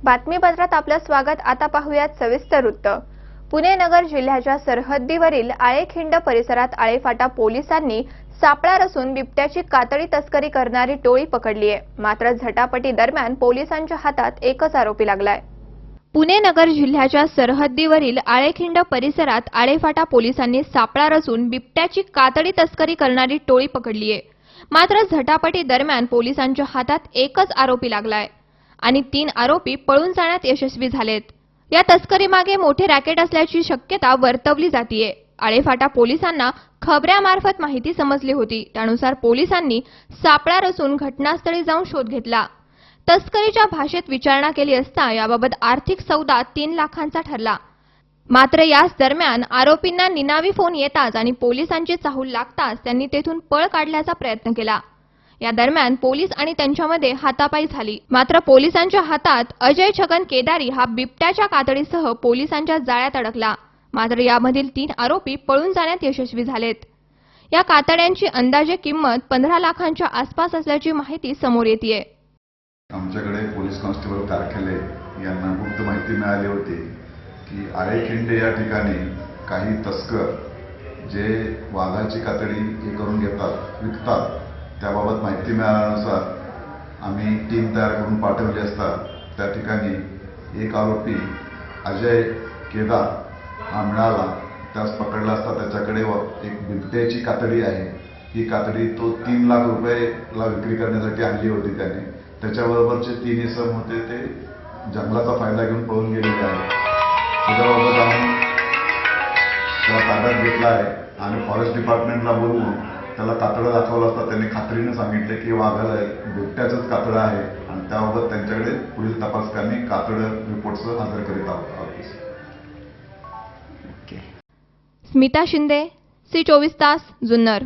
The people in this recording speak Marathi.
बातमीपत्रात आपलं स्वागत। आता पाहूयात सविस्तर वृत्त। पुणे नगर जिल्ह्याच्या सरहद्दीवरील आळेखिंड परिसरात आळेफाटा पोलिसांनी सापळा रचून बिबट्याची कातडी तस्करी करणारी टोळी पकडली आहे। मात्र झटापटी दरम्यान पोलिसांच्या हातात एकच आरोपी लागलाय। पुणे नगर जिल्ह्याच्या सरहद्दीवरील आळेखिंड परिसरात आळेफाटा पोलिसांनी सापळा रचून बिबट्याची कातडी तस्करी करणारी टोळी पकडली आहे। मात्र झटापटी दरम्यान पोलिसांच्या हातात एकच आरोपी लागलाय आणि 3 आरोपी पळून जाण्यात यशस्वी झालेत। या तस्करीमागे मोठे रॅकेट असल्याची शक्यता वर्तवली जातेय। आळेफाटा पोलिसांना खबऱ्यामार्फत माहिती समजली होती, त्यानुसार पोलिसांनी सापळा रचून घटनास्थळी जाऊन शोध घेतला। तस्करीच्या भाषेत विचारणा केली असता याबाबत आर्थिक सौदा 3 लाखांचा ठरला। मात्र याच दरम्यान आरोपींना निनावी फोन येताच आणि पोलिसांची चाहूल लागताच त्यांनी तेथून पळ काढण्याचा प्रयत्न केला। या दरम्यान पोलीस आणि त्यांच्यामध्ये हातापाई झाली। मात्र पोलिसांच्या हातात अजय छगन केदारी हा बिबट्याच्या कातडीसह पोलिसांच्या जाळ्यात अडकला। मात्र यामधील 3 आरोपी पळून जाण्यात यशस्वी झालेत। या कातड्यांची अंदाजे किंमत 15 लाखांच्या आसपास असल्याची माहिती समोर येतेय। आमच्याकडे पोलीस कॉन्स्टेबल कारखेले यांना गुप्त माहिती मिळाली होती की आळेखिंड या ठिकाणी काही तस्कर जे वाघाची कातडी करून घेतात, विकतात, त्याबाबत माहिती मिळाल्यानुसार आम्ही टीम तयार करून पाठवली असता त्या ठिकाणी एक आरोपी अजय केदार हा मिळाला। त्यास पकडला असता त्याच्याकडे एक बिबट्याची कातडी आहे। ही कातडी तो 3 लाख रुपयेला विक्री करण्यासाठी आणली होती त्याने। त्याच्याबरोबरचे 3 इसम होते ते जंगलाचा फायदा घेऊन पळून गेलेले आहेत। त्याच्याबाबत आम्ही त्याला ताब्यात घेतला आहे आणि फॉरेस्ट डिपार्टमेंटला बोलवून त्याला कातडं दाखवलं असता त्यांनी खात्रीने सांगितले की वाघाला बिबट्याचंच कातडं आहे आणि त्याबाबत त्यांच्याकडे पुढील तपासकांनी कातडं रिपोर्टसह हजर करीत आहोत। स्मिता शिंदे, सी 24 तास, जुन्नर।